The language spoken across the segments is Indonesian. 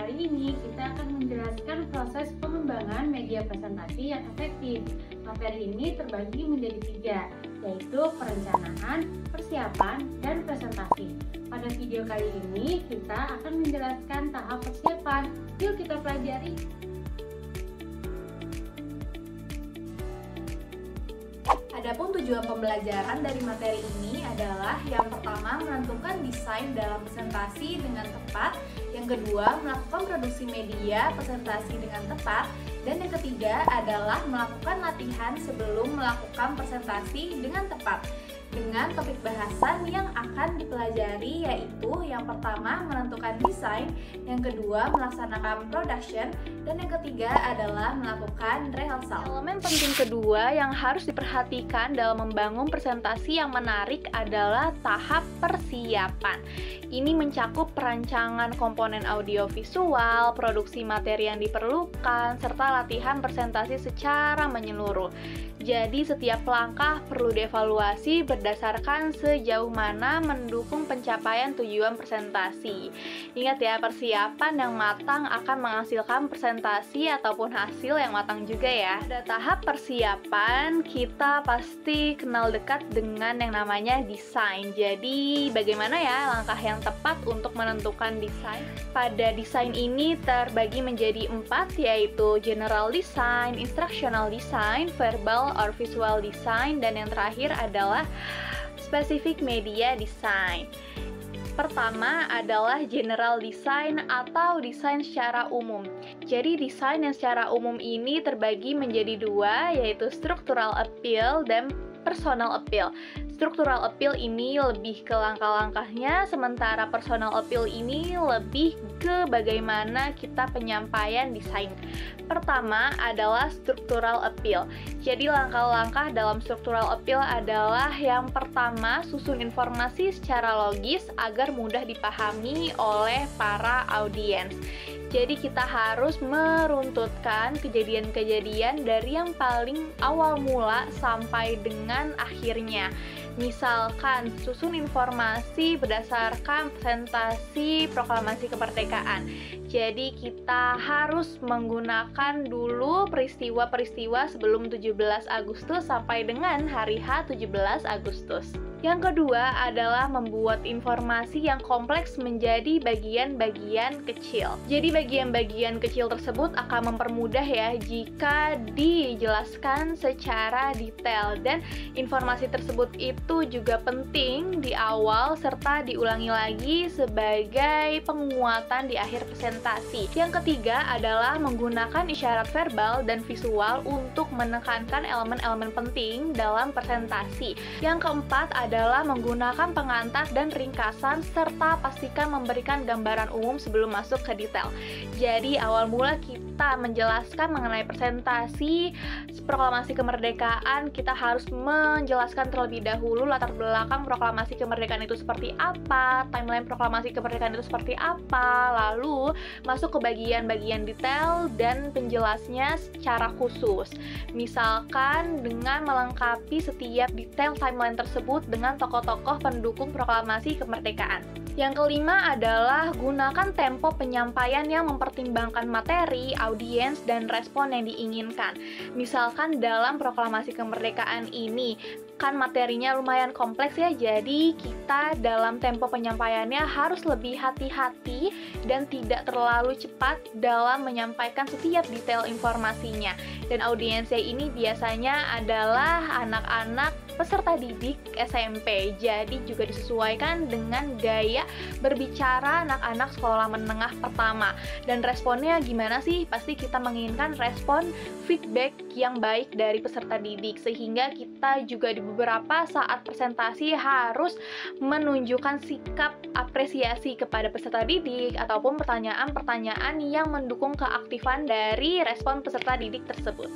kali ini kita akan menjelaskan proses pengembangan media presentasi yang efektif. Materi ini terbagi menjadi 3, yaitu perencanaan, persiapan, dan presentasi. Pada video kali ini kita akan menjelaskan tahap persiapan. Yuk kita pelajari. Adapun tujuan pembelajaran dari materi ini adalah yang pertama menentukan desain dalam presentasi dengan tepat, yang kedua melakukan produksi media presentasi dengan tepat, dan yang ketiga adalah melakukan latihan sebelum melakukan presentasi dengan tepat. Dengan topik bahasan yang akan dipelajari yaitu yang pertama menentukan desain, yang kedua melaksanakan production, dan yang ketiga adalah melakukan rehearsal. Elemen penting kedua yang harus diperhatikan dalam membangun presentasi yang menarik adalah tahap persiapan. Ini mencakup perancangan komponen audiovisual, produksi materi yang diperlukan, serta latihan presentasi secara menyeluruh. Jadi setiap langkah perlu dievaluasi berdasarkan sejauh mana mendukung pencapaian tujuan presentasi. Ingat ya, persiapan yang matang akan menghasilkan presentasi ataupun hasil yang matang juga ya. Pada tahap persiapan, kita pasti kenal dekat dengan yang namanya desain. Jadi bagaimana ya langkah yang tepat untuk menentukan desain? Pada desain ini terbagi menjadi 4, yaitu general design, instructional design, verbal or visual design, dan yang terakhir adalah specific media design. Pertama adalah general design atau desain secara umum. Jadi desain yang secara umum ini terbagi menjadi 2, yaitu structural appeal dan personal appeal. Structural appeal ini lebih ke langkah-langkahnya, sementara personal appeal ini lebih ke bagaimana kita penyampaian desain. Pertama adalah structural appeal. Jadi langkah-langkah dalam structural appeal adalah yang pertama, susun informasi secara logis agar mudah dipahami oleh para audiens. Jadi kita harus meruntutkan kejadian-kejadian dari yang paling awal mula sampai dengan akhirnya. Misalkan, susun informasi berdasarkan presentasi proklamasi kemerdekaan. Jadi kita harus menggunakan dulu peristiwa-peristiwa sebelum 17 Agustus sampai dengan hari H 17 Agustus. Yang kedua adalah membuat informasi yang kompleks menjadi bagian-bagian kecil. Jadi bagian-bagian kecil tersebut akan mempermudah ya jika dijelaskan secara detail, dan informasi tersebut itu juga penting di awal serta diulangi lagi sebagai penguatan di akhir presentasi. Yang ketiga adalah menggunakan isyarat verbal dan visual untuk menekankan elemen-elemen penting dalam presentasi. Yang keempat adalah menggunakan pengantar dan ringkasan serta pastikan memberikan gambaran umum sebelum masuk ke detail. Jadi awal mula kita menjelaskan mengenai presentasi proklamasi kemerdekaan, kita harus menjelaskan terlebih dahulu latar belakang proklamasi kemerdekaan itu seperti apa, timeline proklamasi kemerdekaan itu seperti apa, lalu masuk ke bagian-bagian detail dan penjelasnya secara khusus. Misalkan dengan melengkapi setiap detail timeline tersebut dengan tokoh-tokoh pendukung proklamasi kemerdekaan. Yang kelima adalah gunakan tempo penyampaian yang mempertimbangkan materi, audiens, dan respon yang diinginkan. Misalkan dalam proklamasi kemerdekaan ini, kan materinya lumayan kompleks ya, jadi kita dalam tempo penyampaiannya harus lebih hati-hati dan tidak terlalu cepat dalam menyampaikan setiap detail informasinya. Dan audiensnya ini biasanya adalah anak-anak peserta didik SMP, jadi juga disesuaikan dengan gaya berbicara anak-anak sekolah menengah pertama. Dan responnya gimana sih? Pasti kita menginginkan respon feedback yang baik dari peserta didik, sehingga kita juga di beberapa saat presentasi harus menunjukkan sikap apresiasi kepada peserta didik ataupun pertanyaan-pertanyaan yang mendukung keaktifan dari respon peserta didik tersebut.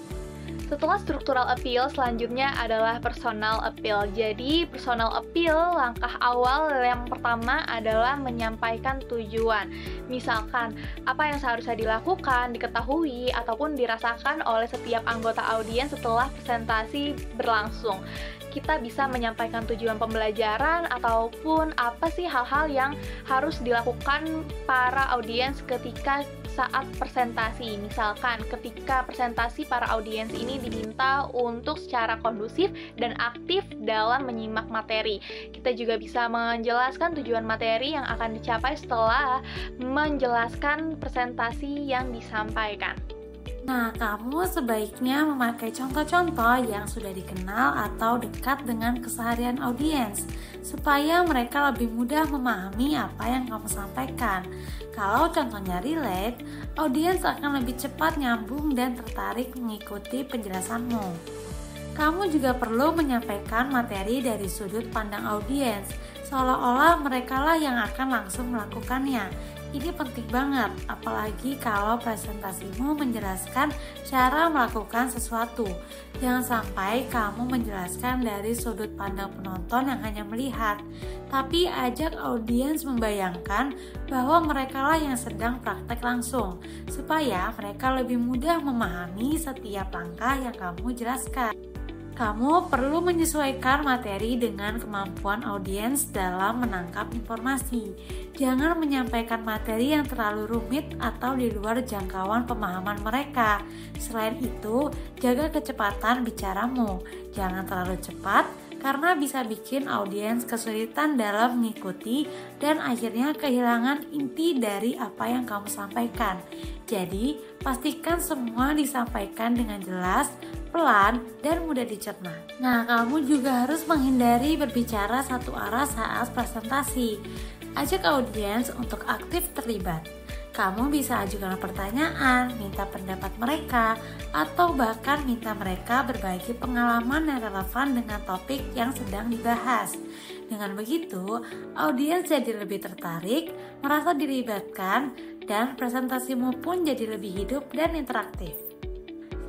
Setelah structural appeal, selanjutnya adalah personal appeal. Jadi, personal appeal, langkah awal yang pertama adalah menyampaikan tujuan. Misalkan, apa yang seharusnya dilakukan, diketahui, ataupun dirasakan oleh setiap anggota audiens setelah presentasi berlangsung. Kita bisa menyampaikan tujuan pembelajaran ataupun apa sih hal-hal yang harus dilakukan para audiens ketika saat presentasi. Misalkan ketika presentasi para audiens ini diminta untuk secara kondusif dan aktif dalam menyimak materi. Kita juga bisa menjelaskan tujuan materi yang akan dicapai setelah menjelaskan presentasi yang disampaikan. Nah, kamu sebaiknya memakai contoh-contoh yang sudah dikenal atau dekat dengan keseharian audiens, supaya mereka lebih mudah memahami apa yang kamu sampaikan. Kalau contohnya relate, audiens akan lebih cepat nyambung dan tertarik mengikuti penjelasanmu. Kamu juga perlu menyampaikan materi dari sudut pandang audiens, seolah-olah merekalah yang akan langsung melakukannya. Ini penting banget, apalagi kalau presentasimu menjelaskan cara melakukan sesuatu. Jangan sampai kamu menjelaskan dari sudut pandang penonton yang hanya melihat, tapi ajak audiens membayangkan bahwa merekalah yang sedang praktek langsung, supaya mereka lebih mudah memahami setiap langkah yang kamu jelaskan. Kamu perlu menyesuaikan materi dengan kemampuan audiens dalam menangkap informasi. Jangan menyampaikan materi yang terlalu rumit atau di luar jangkauan pemahaman mereka. Selain itu, jaga kecepatan bicaramu. Jangan terlalu cepat, karena bisa bikin audiens kesulitan dalam mengikuti dan akhirnya kehilangan inti dari apa yang kamu sampaikan. Jadi, pastikan semua disampaikan dengan jelas, pelan, dan mudah dicerna. Nah, kamu juga harus menghindari berbicara satu arah saat presentasi. Ajak audiens untuk aktif terlibat. Kamu bisa ajukan pertanyaan, minta pendapat mereka, atau bahkan minta mereka berbagi pengalaman yang relevan dengan topik yang sedang dibahas. Dengan begitu, audiens jadi lebih tertarik, merasa dilibatkan, dan presentasimu pun jadi lebih hidup dan interaktif.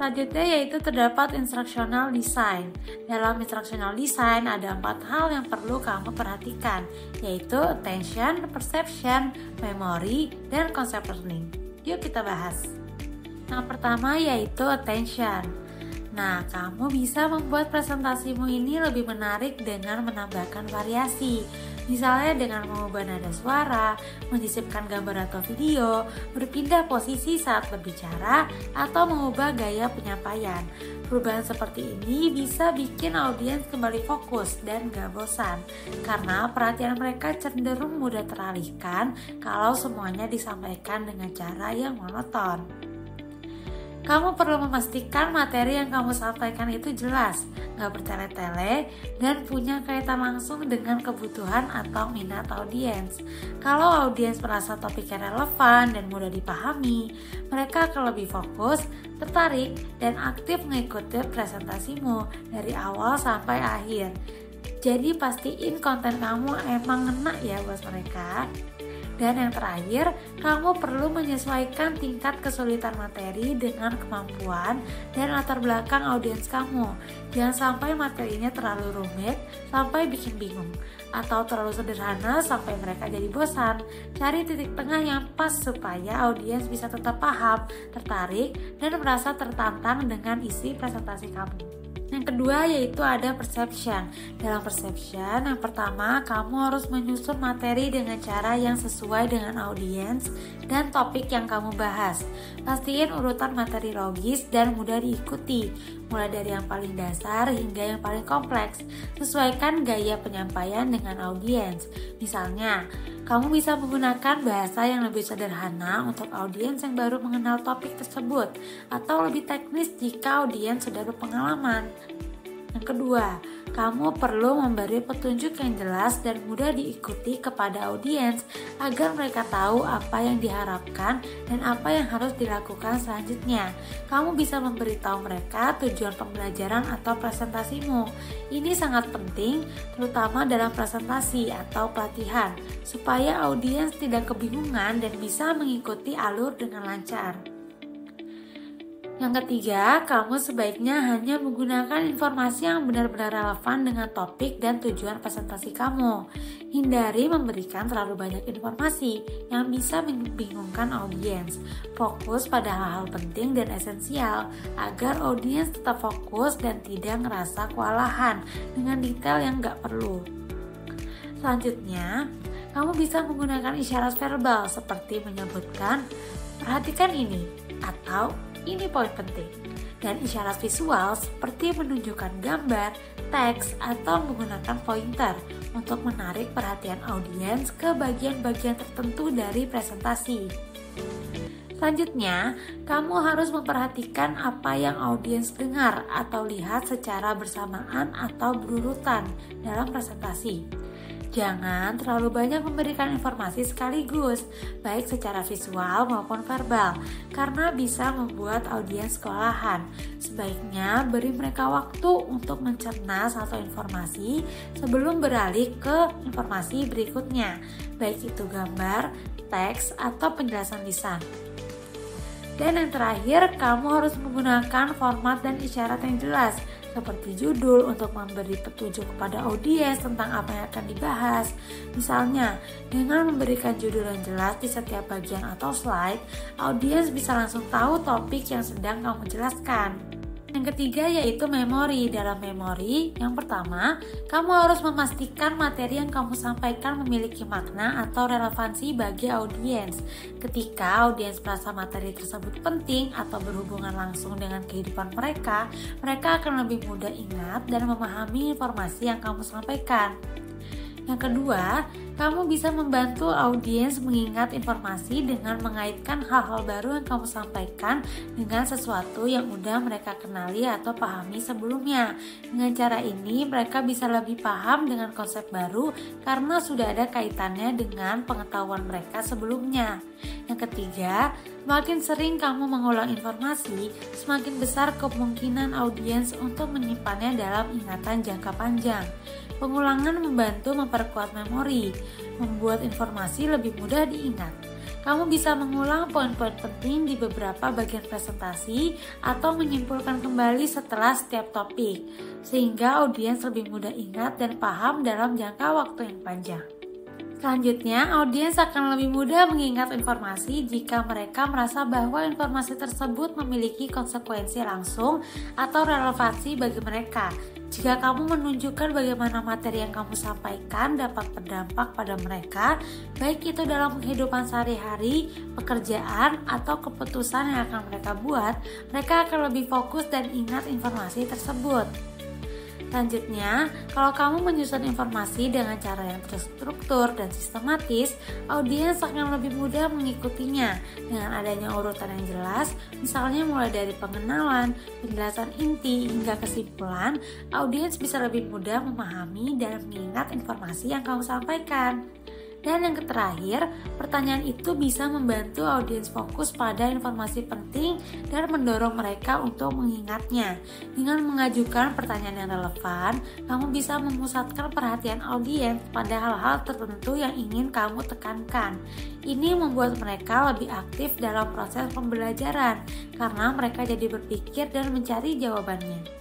Selanjutnya yaitu terdapat instructional design. Dalam instructional design ada 4 hal yang perlu kamu perhatikan, yaitu attention, perception, memory, dan concept learning. Yuk kita bahas. Yang pertama yaitu attention. Nah, kamu bisa membuat presentasimu ini lebih menarik dengan menambahkan variasi. Misalnya dengan mengubah nada suara, menyisipkan gambar atau video, berpindah posisi saat berbicara, atau mengubah gaya penyampaian. Perubahan seperti ini bisa bikin audiens kembali fokus dan gak bosan, karena perhatian mereka cenderung mudah teralihkan kalau semuanya disampaikan dengan cara yang monoton. Kamu perlu memastikan materi yang kamu sampaikan itu jelas, gak bertele-tele, dan punya kaitan langsung dengan kebutuhan atau minat audiens. Kalau audiens merasa topiknya relevan dan mudah dipahami, mereka akan lebih fokus, tertarik, dan aktif mengikuti presentasimu dari awal sampai akhir. Jadi pastiin konten kamu emang ngena ya buat mereka. Dan yang terakhir, kamu perlu menyesuaikan tingkat kesulitan materi dengan kemampuan dan latar belakang audiens kamu. Jangan sampai materinya terlalu rumit sampai bikin bingung, atau terlalu sederhana sampai mereka jadi bosan. Cari titik tengah yang pas supaya audiens bisa tetap paham, tertarik, dan merasa tertantang dengan isi presentasi kamu. Yang kedua yaitu ada perception. Dalam perception, yang pertama kamu harus menyusun materi dengan cara yang sesuai dengan audiens dan topik yang kamu bahas. Pastiin urutan materi logis dan mudah diikuti, mulai dari yang paling dasar hingga yang paling kompleks. Sesuaikan gaya penyampaian dengan audiens. Misalnya, kamu bisa menggunakan bahasa yang lebih sederhana untuk audiens yang baru mengenal topik tersebut, atau lebih teknis jika audiens sudah berpengalaman. Yang kedua, kamu perlu memberi petunjuk yang jelas dan mudah diikuti kepada audiens agar mereka tahu apa yang diharapkan dan apa yang harus dilakukan selanjutnya. Kamu bisa memberitahu mereka tujuan pembelajaran atau presentasimu. Ini sangat penting, terutama dalam presentasi atau pelatihan, supaya audiens tidak kebingungan dan bisa mengikuti alur dengan lancar. Yang ketiga, kamu sebaiknya hanya menggunakan informasi yang benar-benar relevan dengan topik dan tujuan presentasi kamu. Hindari memberikan terlalu banyak informasi yang bisa membingungkan audiens. Fokus pada hal-hal penting dan esensial agar audiens tetap fokus dan tidak ngerasa kewalahan dengan detail yang nggak perlu. Selanjutnya, kamu bisa menggunakan isyarat verbal seperti menyebutkan Perhatikan ini atau ini poin penting. Dan isyarat visual seperti menunjukkan gambar, teks, atau menggunakan pointer untuk menarik perhatian audiens ke bagian-bagian tertentu dari presentasi. Selanjutnya, kamu harus memperhatikan apa yang audiens dengar atau lihat secara bersamaan atau berurutan dalam presentasi. Jangan terlalu banyak memberikan informasi sekaligus, baik secara visual maupun verbal, karena bisa membuat audiens kewalahan. Sebaiknya beri mereka waktu untuk mencerna satu informasi sebelum beralih ke informasi berikutnya, baik itu gambar, teks, atau penjelasan lisan. Dan yang terakhir, kamu harus menggunakan format dan isyarat yang jelas, seperti judul untuk memberi petunjuk kepada audiens tentang apa yang akan dibahas. Misalnya, dengan memberikan judul yang jelas di setiap bagian atau slide, audiens bisa langsung tahu topik yang sedang kamu jelaskan. Yang ketiga yaitu memori. Dalam memori, yang pertama, kamu harus memastikan materi yang kamu sampaikan memiliki makna atau relevansi bagi audiens. Ketika audiens merasa materi tersebut penting atau berhubungan langsung dengan kehidupan mereka akan lebih mudah ingat dan memahami informasi yang kamu sampaikan. Yang kedua, kamu bisa membantu audiens mengingat informasi dengan mengaitkan hal-hal baru yang kamu sampaikan dengan sesuatu yang udah mereka kenali atau pahami sebelumnya. Dengan cara ini, mereka bisa lebih paham dengan konsep baru karena sudah ada kaitannya dengan pengetahuan mereka sebelumnya. Yang ketiga, semakin sering kamu mengulang informasi, semakin besar kemungkinan audiens untuk menyimpannya dalam ingatan jangka panjang. Pengulangan membantu memperkuat memori, membuat informasi lebih mudah diingat. Kamu bisa mengulang poin-poin penting di beberapa bagian presentasi atau menyimpulkan kembali setelah setiap topik, sehingga audiens lebih mudah ingat dan paham dalam jangka waktu yang panjang. Selanjutnya, audiens akan lebih mudah mengingat informasi jika mereka merasa bahwa informasi tersebut memiliki konsekuensi langsung atau relevansi bagi mereka. Jika kamu menunjukkan bagaimana materi yang kamu sampaikan dapat berdampak pada mereka, baik itu dalam kehidupan sehari-hari, pekerjaan, atau keputusan yang akan mereka buat, mereka akan lebih fokus dan ingat informasi tersebut. Selanjutnya, kalau kamu menyusun informasi dengan cara yang terstruktur dan sistematis, audiens akan lebih mudah mengikutinya. Dengan adanya urutan yang jelas, misalnya mulai dari pengenalan, penjelasan inti, hingga kesimpulan, audiens bisa lebih mudah memahami dan mengingat informasi yang kamu sampaikan. Dan yang terakhir, pertanyaan itu bisa membantu audiens fokus pada informasi penting dan mendorong mereka untuk mengingatnya. Dengan mengajukan pertanyaan yang relevan, kamu bisa memusatkan perhatian audiens pada hal-hal tertentu yang ingin kamu tekankan. Ini membuat mereka lebih aktif dalam proses pembelajaran karena mereka jadi berpikir dan mencari jawabannya.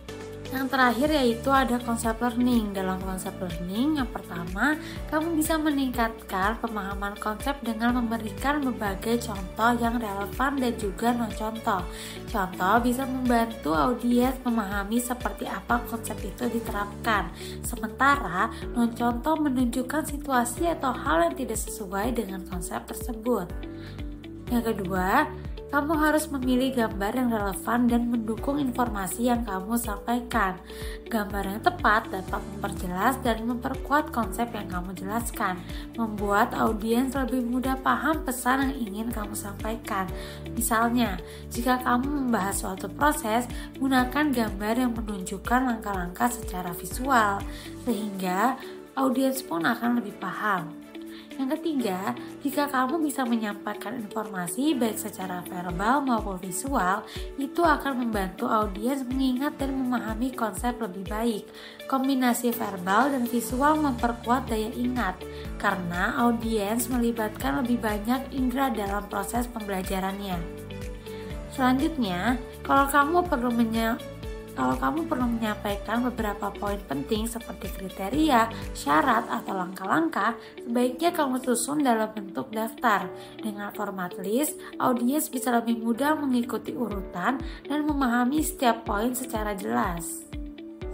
Yang terakhir yaitu ada konsep learning. Dalam konsep learning, yang pertama, kamu bisa meningkatkan pemahaman konsep dengan memberikan berbagai contoh yang relevan dan juga non-contoh. Contoh bisa membantu audiens memahami seperti apa konsep itu diterapkan. Sementara, non-contoh menunjukkan situasi atau hal yang tidak sesuai dengan konsep tersebut. Yang kedua, kamu harus memilih gambar yang relevan dan mendukung informasi yang kamu sampaikan. Gambar yang tepat dapat memperjelas dan memperkuat konsep yang kamu jelaskan, membuat audiens lebih mudah paham pesan yang ingin kamu sampaikan. Misalnya, jika kamu membahas suatu proses, gunakan gambar yang menunjukkan langkah-langkah secara visual, sehingga audiens pun akan lebih paham. Yang ketiga, jika kamu bisa menyampaikan informasi baik secara verbal maupun visual, itu akan membantu audiens mengingat dan memahami konsep lebih baik. Kombinasi verbal dan visual memperkuat daya ingat, karena audiens melibatkan lebih banyak indera dalam proses pembelajarannya. Selanjutnya, kalau kamu perlu menyampaikan beberapa poin penting seperti kriteria, syarat, atau langkah-langkah, sebaiknya kamu susun dalam bentuk daftar. Dengan format list, audiens bisa lebih mudah mengikuti urutan dan memahami setiap poin secara jelas.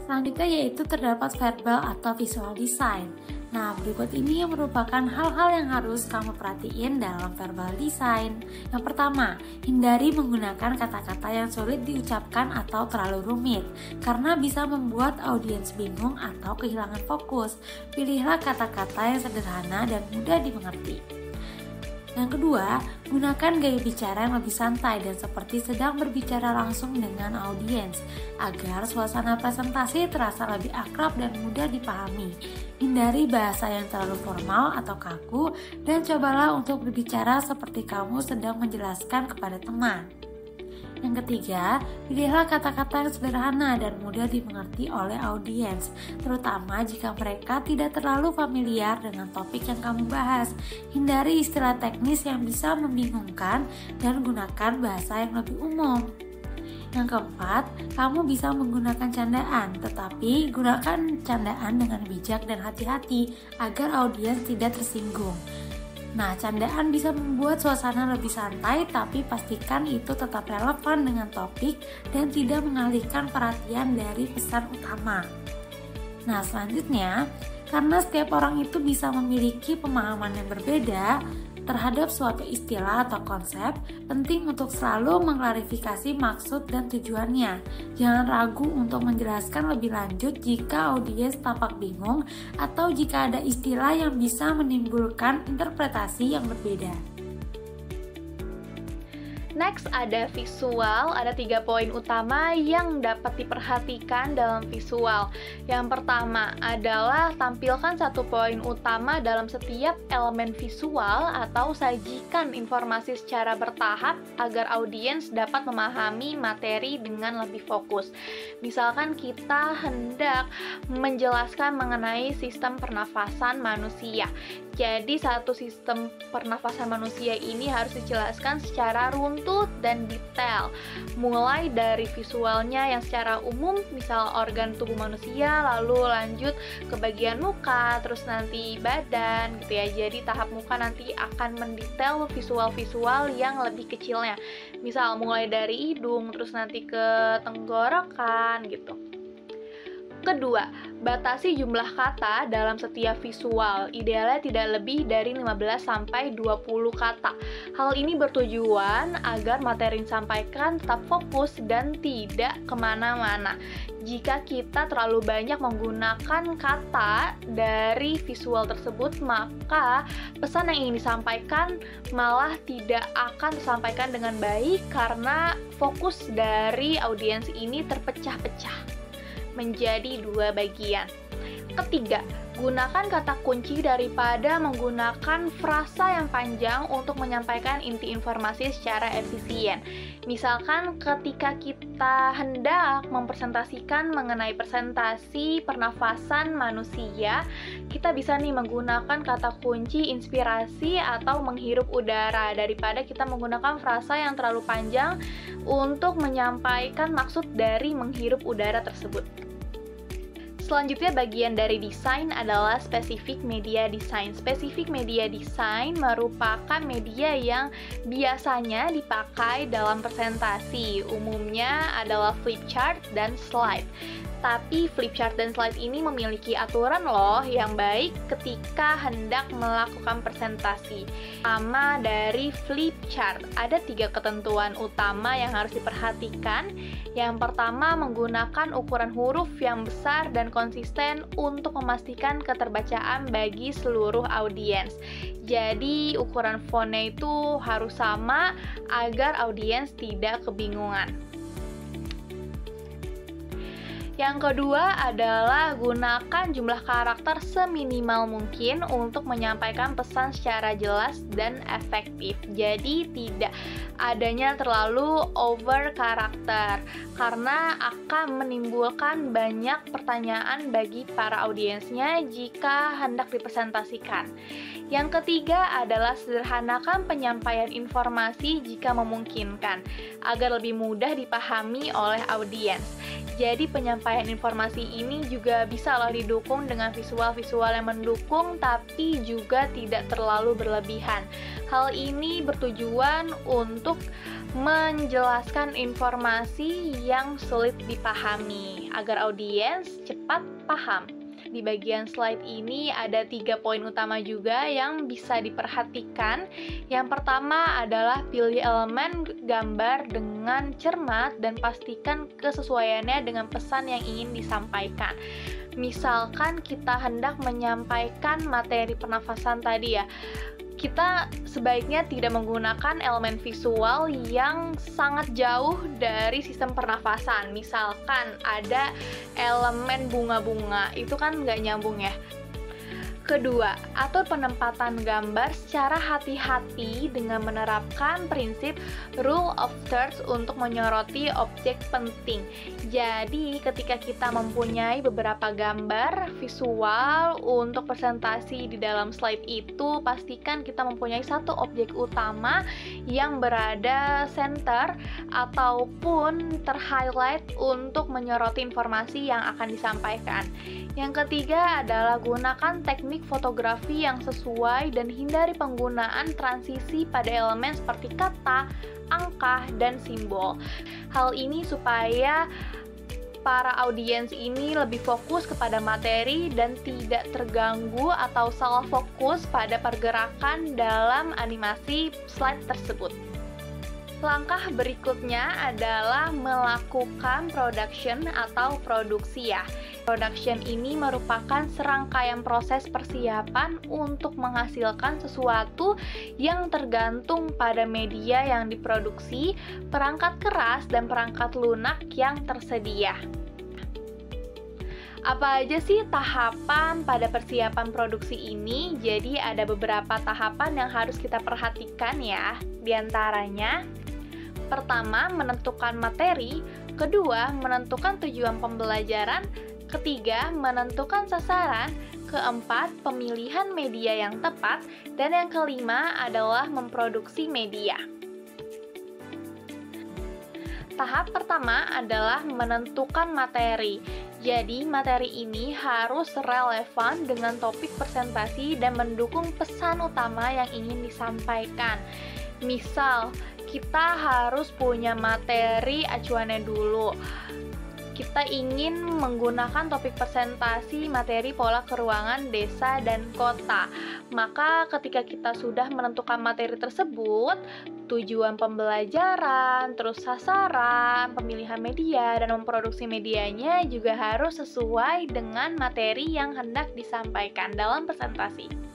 Selanjutnya yaitu terdapat verbal atau visual design. Nah, berikut ini merupakan hal-hal yang harus kamu perhatiin dalam verbal design. Yang pertama, hindari menggunakan kata-kata yang sulit diucapkan atau terlalu rumit, karena bisa membuat audiens bingung atau kehilangan fokus. Pilihlah kata-kata yang sederhana dan mudah dimengerti. Yang kedua, gunakan gaya bicara yang lebih santai dan seperti sedang berbicara langsung dengan audiens, agar suasana presentasi terasa lebih akrab dan mudah dipahami. Hindari bahasa yang terlalu formal atau kaku dan cobalah untuk berbicara seperti kamu sedang menjelaskan kepada teman. Yang ketiga, pilihlah kata-kata yang sederhana dan mudah dimengerti oleh audiens, terutama jika mereka tidak terlalu familiar dengan topik yang kamu bahas. Hindari istilah teknis yang bisa membingungkan dan gunakan bahasa yang lebih umum. Yang keempat, kamu bisa menggunakan candaan, tetapi gunakan candaan dengan bijak dan hati-hati agar audiens tidak tersinggung. Nah, candaan bisa membuat suasana lebih santai, tapi pastikan itu tetap relevan dengan topik dan tidak mengalihkan perhatian dari pesan utama. Nah, selanjutnya, karena setiap orang itu bisa memiliki pemahaman yang berbeda terhadap suatu istilah atau konsep, penting untuk selalu mengklarifikasi maksud dan tujuannya. Jangan ragu untuk menjelaskan lebih lanjut jika audiens tampak bingung atau jika ada istilah yang bisa menimbulkan interpretasi yang berbeda. Next ada visual, ada 3 poin utama yang dapat diperhatikan dalam visual. Yang pertama adalah tampilkan 1 poin utama dalam setiap elemen visual atau sajikan informasi secara bertahap agar audiens dapat memahami materi dengan lebih fokus. Misalkan kita hendak menjelaskan mengenai sistem pernafasan manusia. Jadi satu sistem pernafasan manusia ini harus dijelaskan secara runtut dan detail. Mulai dari visualnya yang secara umum, misal organ tubuh manusia, lalu lanjut ke bagian muka, terus nanti badan gitu ya. Jadi tahap muka nanti akan mendetail visual-visual yang lebih kecilnya. Misal mulai dari hidung, terus nanti ke tenggorokan gitu. Kedua, batasi jumlah kata dalam setiap visual. Idealnya tidak lebih dari 15-20 kata. Hal ini bertujuan agar materi yang disampaikan tetap fokus dan tidak kemana-mana. Jika kita terlalu banyak menggunakan kata dari visual tersebut, maka pesan yang ingin disampaikan malah tidak akan disampaikan dengan baik karena fokus dari audiens ini terpecah-pecah menjadi 2 bagian. Ketiga, gunakan kata kunci daripada menggunakan frasa yang panjang untuk menyampaikan inti informasi secara efisien. Misalkan ketika kita hendak mempresentasikan mengenai presentasi pernafasan manusia, kita bisa nih menggunakan kata kunci inspirasi atau menghirup udara daripada kita menggunakan frasa yang terlalu panjang untuk menyampaikan maksud dari menghirup udara tersebut. Selanjutnya bagian dari desain adalah specific media design. Specific media design merupakan media yang biasanya dipakai dalam presentasi. Umumnya adalah flip chart dan slide. Tapi flipchart dan slide ini memiliki aturan loh yang baik ketika hendak melakukan presentasi. Pertama dari flipchart, ada 3 ketentuan utama yang harus diperhatikan. Yang pertama, menggunakan ukuran huruf yang besar dan konsisten untuk memastikan keterbacaan bagi seluruh audiens. Jadi ukuran fontnya itu harus sama agar audiens tidak kebingungan. Yang kedua adalah gunakan jumlah karakter seminimal mungkin untuk menyampaikan pesan secara jelas dan efektif. Jadi tidak adanya terlalu over karakter karena akan menimbulkan banyak pertanyaan bagi para audiensnya jika hendak dipresentasikan. Yang ketiga adalah sederhanakan penyampaian informasi jika memungkinkan agar lebih mudah dipahami oleh audiens. Jadi penyampaian informasi ini juga bisa loh didukung dengan visual-visual yang mendukung tapi juga tidak terlalu berlebihan. Hal ini bertujuan untuk menjelaskan informasi yang sulit dipahami agar audiens cepat paham. Di bagian slide ini ada 3 poin utama juga yang bisa diperhatikan. Yang pertama adalah pilih elemen gambar dengan cermat dan pastikan kesesuaiannya dengan pesan yang ingin disampaikan. Misalkan kita hendak menyampaikan materi pernafasan tadi ya, kita sebaiknya tidak menggunakan elemen visual yang sangat jauh dari sistem pernafasan. Misalkan ada elemen bunga-bunga, itu kan nggak nyambung ya. Kedua, atur penempatan gambar secara hati-hati dengan menerapkan prinsip rule of thirds untuk menyoroti objek penting. Jadi, ketika kita mempunyai beberapa gambar visual untuk presentasi di dalam slide itu, pastikan kita mempunyai satu objek utama yang berada center ataupun terhighlight untuk menyoroti informasi yang akan disampaikan. Yang ketiga adalah gunakan teknik fotografi yang sesuai dan hindari penggunaan transisi pada elemen seperti kata, angka, dan simbol. Hal ini supaya para audiens ini lebih fokus kepada materi dan tidak terganggu atau salah fokus pada pergerakan dalam animasi slide tersebut. Langkah berikutnya adalah melakukan production atau produksi ya. Production ini merupakan serangkaian proses persiapan untuk menghasilkan sesuatu yang tergantung pada media yang diproduksi, perangkat keras dan perangkat lunak yang tersedia. Apa aja sih tahapan pada persiapan produksi ini? Jadi ada beberapa tahapan yang harus kita perhatikan ya. Di antaranya, pertama, menentukan materi. Kedua, menentukan tujuan pembelajaran. Ketiga, menentukan sasaran. Keempat, pemilihan media yang tepat. Dan yang kelima adalah memproduksi media. Tahap pertama adalah menentukan materi. Jadi, materi ini harus relevan dengan topik presentasi dan mendukung pesan utama yang ingin disampaikan. Misal, kita harus punya materi acuannya dulu. Kita ingin menggunakan topik presentasi materi pola keuangan desa dan kota. Maka ketika kita sudah menentukan materi tersebut, tujuan pembelajaran, terus sasaran, pemilihan media, dan memproduksi medianya juga harus sesuai dengan materi yang hendak disampaikan dalam presentasi.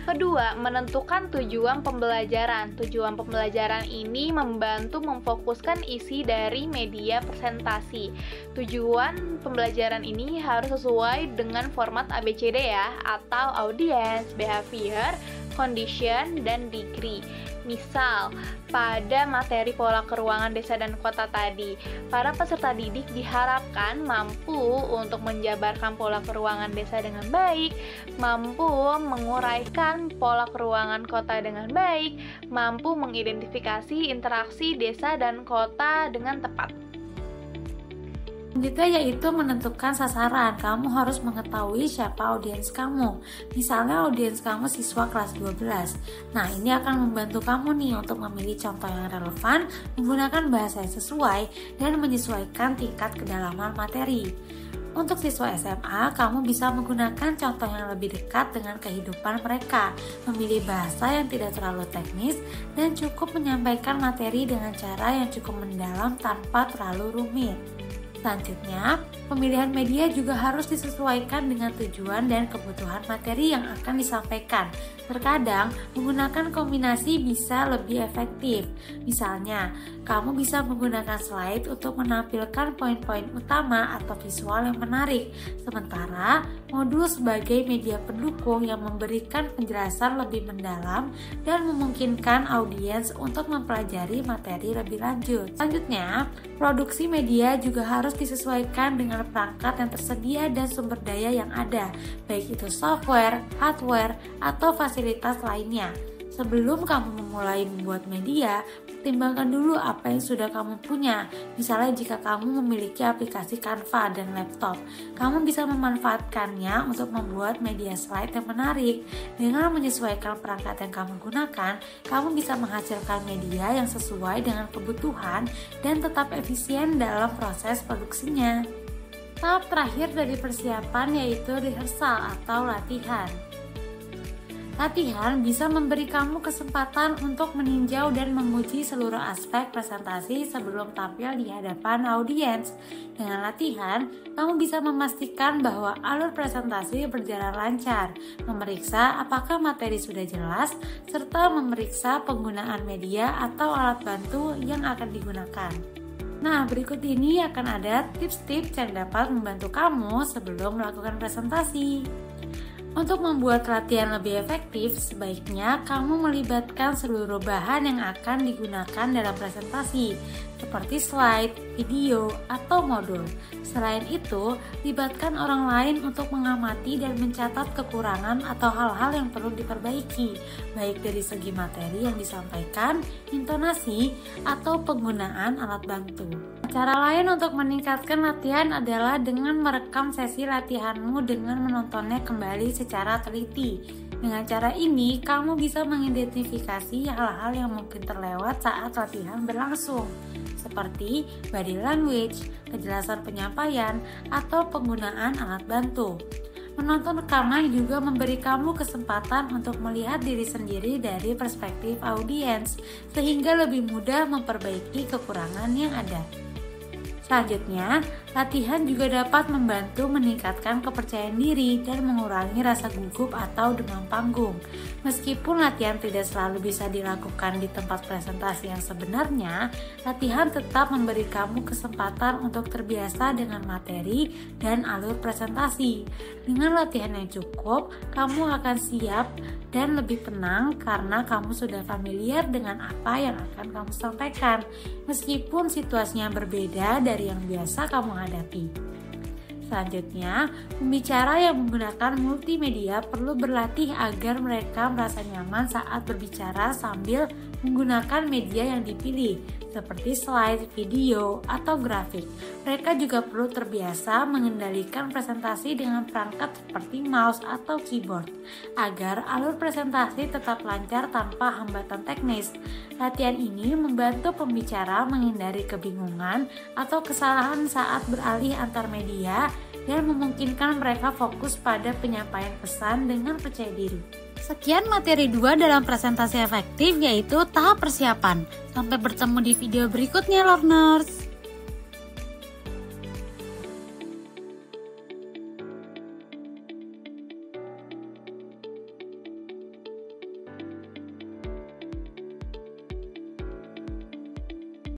Kedua, menentukan tujuan pembelajaran. Tujuan pembelajaran ini membantu memfokuskan isi dari media presentasi. Tujuan pembelajaran ini harus sesuai dengan format ABCD ya, atau audience, behavior, condition, dan degree. Misal, pada materi pola keuangan desa dan kota tadi, para peserta didik diharapkan mampu untuk menjabarkan pola keuangan desa dengan baik, mampu menguraikan pola keuangan kota dengan baik, mampu mengidentifikasi interaksi desa dan kota dengan tepat. Selanjutnya yaitu menentukan sasaran. Kamu harus mengetahui siapa audiens kamu. Misalnya audiens kamu siswa kelas 12. Nah, ini akan membantu kamu nih untuk memilih contoh yang relevan, menggunakan bahasa yang sesuai, dan menyesuaikan tingkat kedalaman materi. Untuk siswa SMA, kamu bisa menggunakan contoh yang lebih dekat dengan kehidupan mereka, memilih bahasa yang tidak terlalu teknis, dan cukup menyampaikan materi dengan cara yang cukup mendalam tanpa terlalu rumit. Selanjutnya, pemilihan media juga harus disesuaikan dengan tujuan dan kebutuhan materi yang akan disampaikan. Terkadang, menggunakan kombinasi bisa lebih efektif. Misalnya, kamu bisa menggunakan slide untuk menampilkan poin-poin utama atau visual yang menarik, sementara modul sebagai media pendukung yang memberikan penjelasan lebih mendalam dan memungkinkan audiens untuk mempelajari materi lebih lanjut. Selanjutnya, produksi media juga harus disesuaikan dengan perangkat yang tersedia dan sumber daya yang ada, baik itu software, hardware, atau fasilitas lainnya. Sebelum kamu memulai membuat media, pertimbangkan dulu apa yang sudah kamu punya. Misalnya jika kamu memiliki aplikasi Canva dan laptop, kamu bisa memanfaatkannya untuk membuat media slide yang menarik. Dengan menyesuaikan perangkat yang kamu gunakan, kamu bisa menghasilkan media yang sesuai dengan kebutuhan dan tetap efisien dalam proses produksinya. Tahap terakhir dari persiapan yaitu rehearsal atau latihan. Latihan bisa memberi kamu kesempatan untuk meninjau dan menguji seluruh aspek presentasi sebelum tampil di hadapan audiens. Dengan latihan, kamu bisa memastikan bahwa alur presentasi berjalan lancar, memeriksa apakah materi sudah jelas, serta memeriksa penggunaan media atau alat bantu yang akan digunakan. Nah, berikut ini akan ada tips-tips yang dapat membantu kamu sebelum melakukan presentasi. Untuk membuat latihan lebih efektif, sebaiknya kamu melibatkan seluruh bahan yang akan digunakan dalam presentasi, seperti slide, video, atau modul. Selain itu, libatkan orang lain untuk mengamati dan mencatat kekurangan atau hal-hal yang perlu diperbaiki, baik dari segi materi yang disampaikan, intonasi, atau penggunaan alat bantu. Cara lain untuk meningkatkan latihan adalah dengan merekam sesi latihanmu dengan menontonnya kembali secara teliti. Dengan cara ini, kamu bisa mengidentifikasi hal-hal yang mungkin terlewat saat latihan berlangsung, seperti body language, kejelasan penyampaian, atau penggunaan alat bantu. Menonton rekaman juga memberi kamu kesempatan untuk melihat diri sendiri dari perspektif audiens, sehingga lebih mudah memperbaiki kekurangan yang ada. Selanjutnya, latihan juga dapat membantu meningkatkan kepercayaan diri dan mengurangi rasa gugup atau demam panggung. Meskipun latihan tidak selalu bisa dilakukan di tempat presentasi yang sebenarnya, latihan tetap memberi kamu kesempatan untuk terbiasa dengan materi dan alur presentasi. Dengan latihan yang cukup, kamu akan siap dan lebih tenang karena kamu sudah familiar dengan apa yang akan kamu sampaikan, meskipun situasinya berbeda dari yang biasa kamu hadapi. Selanjutnya, pembicara yang menggunakan multimedia perlu berlatih agar mereka merasa nyaman saat berbicara sambil menggunakan media yang dipilih, seperti slide, video, atau grafik. Mereka juga perlu terbiasa mengendalikan presentasi dengan perangkat seperti mouse atau keyboard, agar alur presentasi tetap lancar tanpa hambatan teknis. Latihan ini membantu pembicara menghindari kebingungan atau kesalahan saat beralih antar media dan memungkinkan mereka fokus pada penyampaian pesan dengan percaya diri. Sekian materi 2 dalam presentasi efektif, yaitu tahap persiapan. Sampai bertemu di video berikutnya, learners!